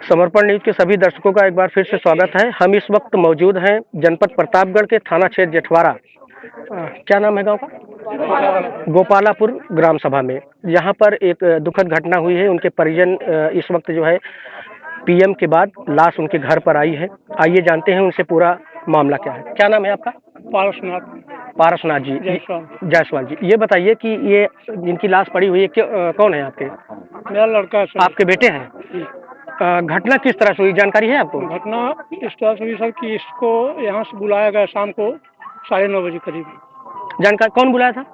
समर्पण न्यूज के सभी दर्शकों का एक बार फिर से स्वागत है। हम इस वक्त मौजूद हैं जनपद प्रतापगढ़ के थाना क्षेत्र जेठवाड़ा, क्या नाम है गांव का, गोपालापुर ग्राम सभा में। यहाँ पर एक दुखद घटना हुई है। उनके परिजन इस वक्त जो है पीएम के बाद लाश उनके घर पर आई है। आइए जानते हैं उनसे पूरा मामला क्या है। क्या नाम है आपका? पारसनाथ जी जायसवाल जी। ये बताइए कि ये जिनकी लाश पड़ी हुई है कौन है आपके? मेरा लड़का है। आपके बेटे हैं? घटना किस तरह से हुई, जानकारी है आपको? घटना इस तरह से हुई सर कि इसको यहाँ से बुलाया गया शाम को 9:30 बजे करीब। जानकारी कौन बुलाया था?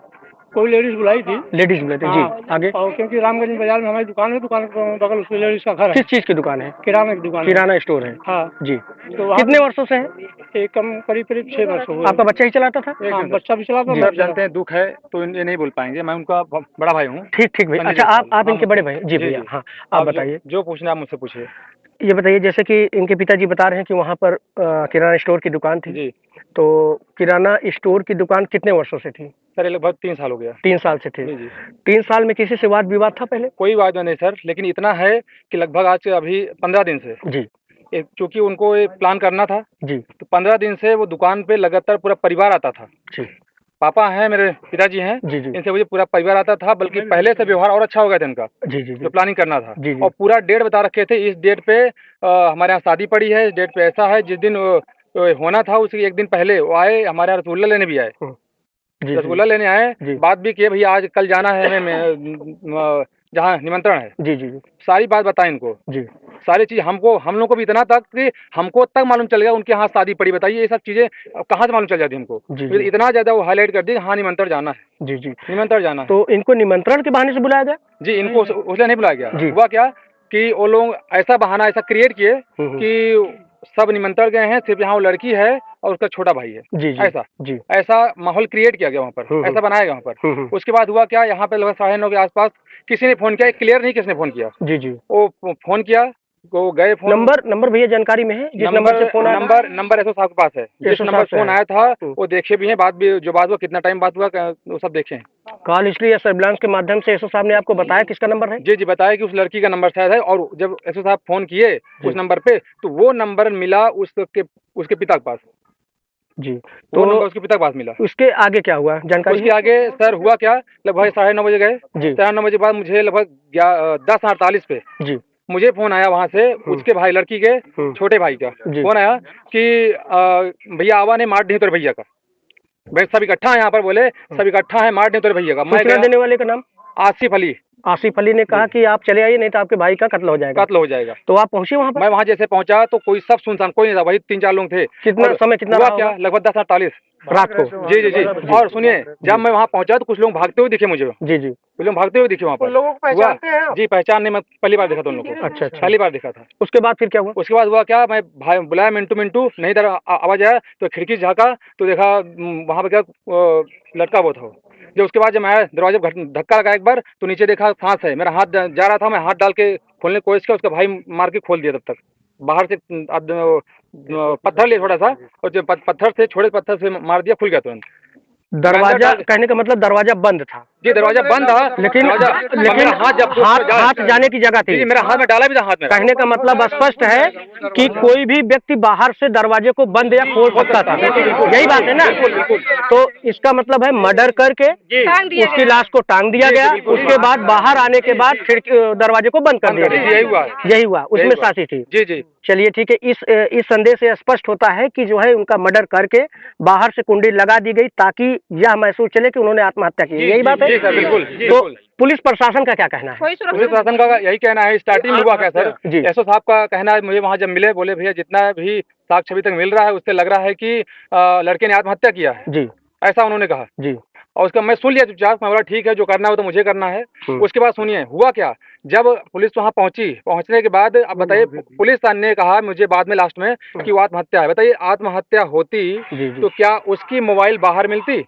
कोई लेडीज बुलाई थी। लेडीज बुलाए थे? हाँ। जी, आगे? और क्योंकि रामगंज बाजार में हमारी दुकान है, दुकान के बगल उसकी लेडीज का घर है। किस चीज की दुकान है? किराना की दुकान, किराना स्टोर है। हाँ जी। तो कितने वर्षों से है? एक कम करीब 6 वर्ष हो गए। आपका बच्चा ही चलाता था? हाँ, बच्चा भी चलाता था। सब जानते हैं, दुख है तो ये नहीं बोल पाएंगे। मैं उनका बड़ा भाई हूँ। ठीक ठीक भाई। अच्छा, आप इनके बड़े भाई? जी भैया। हाँ, आप बताइए। जो पूछना आप मुझसे पूछिए। ये बताइए, जैसे कि इनके पिताजी बता रहे हैं कि वहाँ पर किराना स्टोर की दुकान थी। जी। तो किराना स्टोर की दुकान कितने वर्षों से थी? सर लगभग 3 साल हो गया। 3 साल से थे? जी। 3 साल में किसी से वाद विवाद था पहले? कोई वाद नहीं सर, लेकिन इतना है कि लगभग आज अभी 15 दिन से जी, चूंकि उनको एक प्लान करना था जी, तो 15 दिन से वो दुकान पे लगातार पूरा परिवार आता था। जी, पापा हैं, मेरे पिताजी हैं, जी, जी, इनसे मुझे पूरा परिवार आता था। बल्कि पहले से व्यवहार और अच्छा हो गया था इनका, जी, जी, जो प्लानिंग करना था। जी, जी। और पूरा डेट बता रखे थे, इस डेट पे हमारे यहाँ शादी पड़ी है, इस डेट पे ऐसा है। जिस दिन होना था उसके एक दिन पहले वो आए, हमारे यहाँ रसगुल्ला लेने भी आए। जी, रसगुल्ला लेने आए, बात भी किए, भैया आज कल जाना है हमें जहाँ निमंत्रण है। जी, जी, सारी बात बताएं इनको, जी, सारी चीज हम लोग को भी इतना तक कि हमको तक मालूम चल गया उनके यहाँ शादी पड़ी। बताइए ये सब चीजें कहाँ से मालूम चल जाती हमको? जी, तो इतना ज्यादा वो हाईलाइट कर दी, हाँ निमंत्रण जाना है। जी, जी, निमंत्रण जाना है। तो इनको निमंत्रण के बहाने से बुलाया गया? जी, इनको उसने नहीं बुलाया गया। जी। हुआ क्या कि वो लोग ऐसा बहाना ऐसा क्रिएट किए कि सब निमंत्रण गए हैं, सिर्फ यहाँ वो लड़की है और उसका छोटा भाई है। जी, जी, ऐसा जी, ऐसा माहौल क्रिएट किया गया वहाँ पर, ऐसा बनाया गया वहाँ पर। उसके बाद हुआ क्या, यहाँ पे लगभग 9:30 के आसपास किसी ने फोन किया, क्लियर नहीं किसने फोन किया। जी, जी। वो फोन किया, वो गए फोन। नंबर भैया जानकारी में है? जिस नंबर से फोन आया? नंबर एसओ साहब के पास है। जिस नंबर से फोन आया था वो देखे भी हैं, बात भी जो बात हुआ, कितना टाइम बात हुआ वो सब देखे हैं। कॉल हिस्ट्री या सर्विलांस के माध्यम से एसओ साहब ने आपको बताया किसका नंबर है? जी, बताया कि उस लड़की का नंबर शायद है। और जब एसओ साहब फोन किए उस नंबर पे तो वो नंबर मिला उसके पिता के पास। जी, तो वो नंबर उसके पिता के पास मिला। उसके आगे क्या हुआ जानकारी? उसके आगे सर हुआ क्या, लगभग 9:30 बजे गए। 9:30 बजे बाद मुझे लगभग 10:48 पे जी मुझे फोन आया वहाँ से, उसके भाई लड़की के छोटे भाई का फोन आया कि भैया आवा ने मार दी तेरे भैया का। भाई सब इकट्ठा है यहाँ पर, बोले सब इकट्ठा है, मार दी तेरे भैया का। मैं देने वाले का नाम आसिफ अली। आसिफ अली ने कहा कि आप चले आइए, नहीं तो आपके भाई का कत्ल हो जाएगा। तो आप पहुंचे वहाँ पर? मैं वहाँ जैसे पहुंचा तो कोई सब सुनसान, कोई नहीं था, वही 3-4 लोग थे। कितना समय हुआ क्या, लगभग 10:48 रात को। जी। और सुनिए, जब मैं वहाँ पहुंचा तो कुछ लोग भागते हुए दिखे मुझे। जी, कुछ लोग भागते हुए दिखे वहाँ पर। लोगों को पहचानते हैं? जी, पहचानने में पहली बार देखा था उन लोगों को। अच्छा, पहली बार देखा था। उसके बाद फिर क्या हुआ? उसके बाद हुआ क्या, मैं भाई बुलाया, मिंटू नहीं इधर आवाज आया तो खिड़की झाँका तो देखा वहाँ पे क्या लटका हुआ था। जब उसके बाद जब मैं दरवाजे धक्का लगा एक बार तो नीचे देखा सांस है, मेरा हाथ जा रहा था, मैं हाथ डाल के खोलने की कोशिश किया, उसका भाई मार के खोल दिया। तब तक बाहर से पत्थर लिए थोड़ा सा, और जो पत्थर से मार दिया, खुल गया तुरंत। दरवाजा, कहने का मतलब दरवाजा बंद था? जी, दरवाजा बंद था, लेकिन हाथ जाने की जगह थी। जी, मेरा हाथ में डाला भी था हाथ में। कहने का मतलब स्पष्ट है कि कोई भी व्यक्ति बाहर से दरवाजे को बंद या खोल सकता था, यही बात है ना? तो इसका मतलब है मर्डर करके उसकी लाश को टांग दिया गया, उसके बाद बाहर आने के बाद खिड़की दरवाजे को बंद कर दिया गया। यही हुआ, उसमें साथी थी। जी। चलिए ठीक है। इस संदेश से स्पष्ट होता है कि जो है उनका मर्डर करके बाहर से कुंडी लगा दी गई ताकि यह महसूस चले कि उन्होंने आत्महत्या की। यही बात है? जी सर, बिल्कुल। तो पुलिस प्रशासन का क्या कहना है? पुलिस प्रशासन का यही कहना है, स्टार्टिंग में हुआ क्या सर जी, एसओ साहब का कहना है, मुझे वहाँ जब मिले बोले भैया जितना भी साक्ष्य अभी तक मिल रहा है उससे लग रहा है कि लड़के ने आत्महत्या किया है जी, ऐसा उन्होंने कहा जी। और उसका मैं सुन लिया चुपचाप, मैं बोला ठीक है, जो करना हो तो मुझे करना है। उसके बाद सुनिए हुआ क्या, जब पुलिस वहाँ पहुँचने के बाद अब बताइए, पुलिस ने कहा मुझे बाद में लास्ट में कि वो आत्महत्या है। बताइए आत्महत्या होती तो क्या उसकी मोबाइल बाहर मिलती?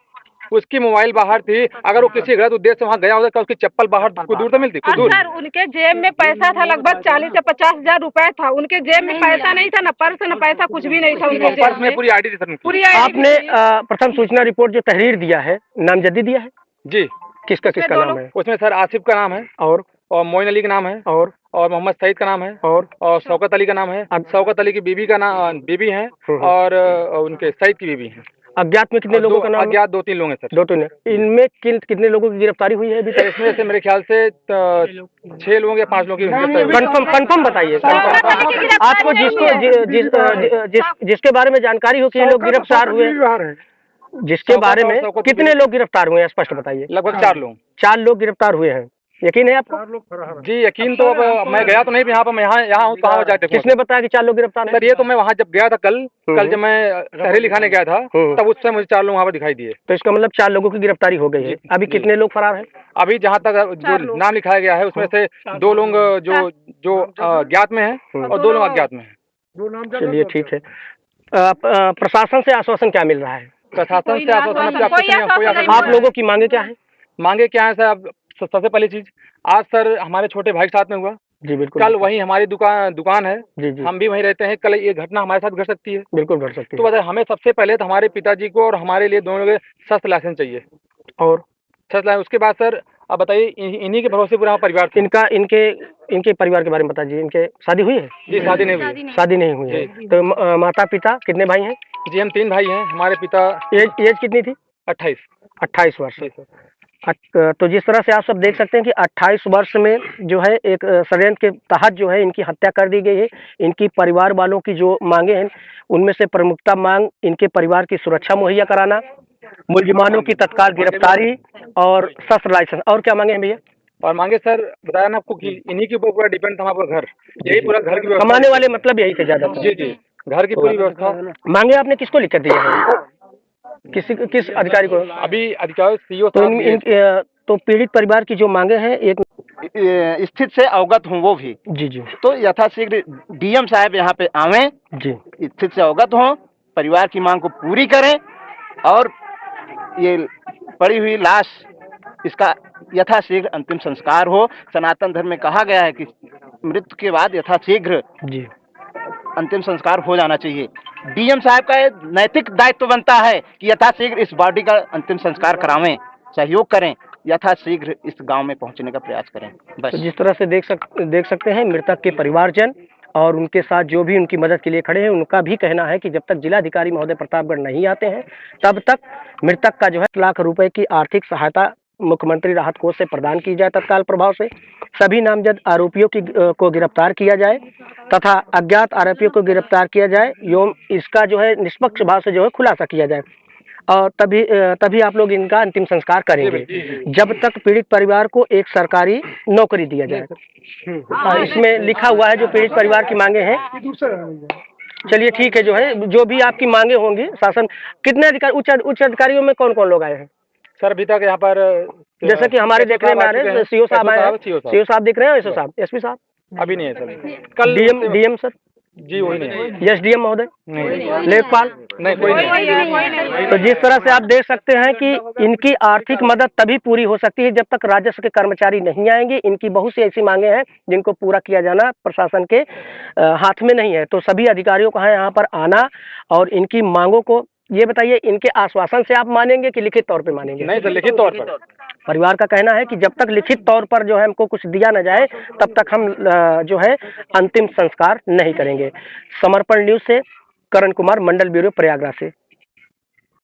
उसकी मोबाइल बाहर थी। अगर वो किसी गलत उद्देश्य से वहाँ गया होता, उसकी चप्पल बाहर कुछ दूर तो मिलती, कुछ दूर। सर उनके जेब में पैसा था, लगभग 40 से 50 हजार रुपए था। उनके जेब में पैसा नहीं था, न पर्स न पैसा, कुछ भी नहीं था उनके जेब पर्स में। पूरी आईडी थी सर, पूरी आपने प्रथम सूचना रिपोर्ट जो तहरीर दिया है, नामजदी दिया है जी? किसका नाम है उसमें? सर आसिफ का नाम है। और और मोइन अली का नाम है, और मोहम्मद सईद का नाम है, और शौकत अली का नाम है। शौकत अली की बीबी का नाम बीबी है, और उनके सईद की बीबी है। अज्ञात में कितने लोगों का नाम? अज्ञात 2-3 लोग हैं सर। 2-3 है। इनमें कितने लोगों की गिरफ्तारी हुई है अभी तक? इसमें से मेरे ख्याल से 6 लोग या 5 लोग की कंफर्म बताइए। आपको जिसके बारे में जानकारी हो कि ये लोग गिरफ्तार हुए, जिसके बारे में कितने लोग गिरफ्तार हुए हैं स्पष्ट बताइए। लगभग 4 लोग। 4 लोग गिरफ्तार हुए हैं, यकीन है आपको? जी यकीन तो अब मैं गया तो नहीं, यहाँ पर मैं यहाँ हूँ, कहाँ जाते? किसने बताया कि 4 लोग गिरफ्तार हैं? सर ये तो मैं वहाँ जब गया था कल जब मैं शहरी लिखाने गया था, तब उस समय मुझे 4 लोग वहाँ पर दिखाई दिए। तो इसका मतलब 4 लोगों की गिरफ्तारी हो गई है। अभी कितने लोग फरार हैं? अभी जहाँ तक जो नाम लिखाया गया है उसमें से 2 लोग जो ज्ञात में है और 2 लोग अज्ञात में है। चलिए ठीक है। प्रशासन से आश्वासन क्या मिल रहा है? प्रशासन से आश्वासन, आप लोगों की मांगे क्या है? मांगे क्या है सर? अब सबसे पहली चीज, आज सर हमारे छोटे भाई के साथ में हुआ जी, बिल्कुल। कल वहीं हमारी दुकान है जी जी, हम भी वहीं रहते हैं, कल ये घटना हमारे साथ घट सकती है। बिल्कुल घट सकती है। तो बताए हमें सबसे पहले तो हमारे पिताजी को और हमारे लिए दोनों के शस्त्र लाइसेंस चाहिए, और शस्त्र लाइसेंस। उसके बाद सर अब बताइए, इन्हीं के भरोसे पूरा परिवार था। इनके परिवार के बारे में बताइए। इनके शादी हुई है? जी शादी नहीं हुई। शादी नहीं हुई है। तो माता पिता कितने भाई हैं? जी हम 3 भाई हैं। हमारे पिता एज कितनी थी? 28 वर्ष। तो जिस तरह से आप सब देख सकते हैं कि 28 वर्ष में जो है एक षड्यंत्र के तहत जो है इनकी हत्या कर दी गई है। इनकी परिवार वालों की जो मांगे हैं उनमें से प्रमुखता मांग इनके परिवार की सुरक्षा मुहैया कराना, मुलजिमानों की तत्काल गिरफ्तारी और शस्त्र लाइसेंस। और क्या मांगे हैं भैया? और मांगे सर बताया ना आपको कि इन्हीं के ऊपर पूरा डिपेंड था हमारा घर, यही पूरा घर की व्यवस्था। कमाने वाले मतलब यही थे ज्यादा? जी जी, घर की पूरी व्यवस्था। मांगे आपने किसको लिख कर दिया है? किस अधिकारी को? अभी अधिकारी सीओ तो पीड़ित परिवार की जो मांगे हैं, एक स्थिति से अवगत हूँ वो भी। जी जी, तो यथाशीघ्र डीएम साहब यहाँ पे आवें जी, स्थिति से अवगत हों, परिवार की मांग को पूरी करें और ये पड़ी हुई लाश इसका यथाशीघ्र अंतिम संस्कार हो। सनातन धर्म में कहा गया है कि मृत्यु के बाद यथाशीघ्र जी अंतिम संस्कार हो जाना चाहिए। डीएम साहब का ये नैतिक दायित्व बनता है कि यथाशीघ्र इस बॉडी का अंतिम संस्कार करावें, सहयोग करें, यथाशीघ्र इस गांव में पहुंचने का प्रयास करें। बस तो जिस तरह से देख सकते हैं मृतक के परिवारजन और उनके साथ जो भी उनकी मदद के लिए खड़े हैं, उनका भी कहना है कि जब तक जिलाधिकारी महोदय प्रतापगढ़ नहीं आते हैं तब तक मृतक का जो है 1 लाख रुपए की आर्थिक सहायता मुख्यमंत्री राहत कोष से प्रदान की जाए, तत्काल प्रभाव से सभी नामजद आरोपियों को गिरफ्तार किया जाए तथा अज्ञात आरोपियों को गिरफ्तार किया जाए एवं इसका जो है निष्पक्ष भाव से जो है खुलासा किया जाए, और तभी आप लोग इनका अंतिम संस्कार करेंगे जब तक पीड़ित परिवार को एक सरकारी नौकरी दिया जाए। इसमें लिखा हुआ है जो पीड़ित परिवार की मांगे हैं। चलिए ठीक है, जो है जो भी आपकी मांगे होंगी शासन कितने अधिकारी उच्च अधिकारियों में कौन कौन लोग आए हैं सर? अभी तक यहाँ पर जैसे कि हमारे देखने में आ रहे हैं सीओ साहब आए हैं, सीओ साहब दिख रहे हैं, एसओ साहब, एसपी साहब अभी नहीं है सर। कल डीएम सर जी वही नहीं है। एसडीएम महोदय नहीं, लेखपाल नहीं कोई नहीं। तो जिस तरह से आप देख सकते हैं कि इनकी आर्थिक मदद तभी पूरी हो सकती है जब तक राजस्व के कर्मचारी नहीं आएंगे। इनकी बहुत सी ऐसी मांगे हैं जिनको पूरा किया जाना प्रशासन के हाथ में नहीं है। तो सभी अधिकारियों को है यहाँ पर आना और इनकी मांगों को, ये बताइए इनके आश्वासन से आप मानेंगे कि लिखित तौर पे मानेंगे? नहीं सर, लिखित तौर पर। परिवार का कहना है कि जब तक लिखित तौर पर जो है हमको कुछ दिया न जाए तब तक हम जो है अंतिम संस्कार नहीं करेंगे। समर्पण न्यूज से करण कुमार, मंडल ब्यूरो प्रयागराज से।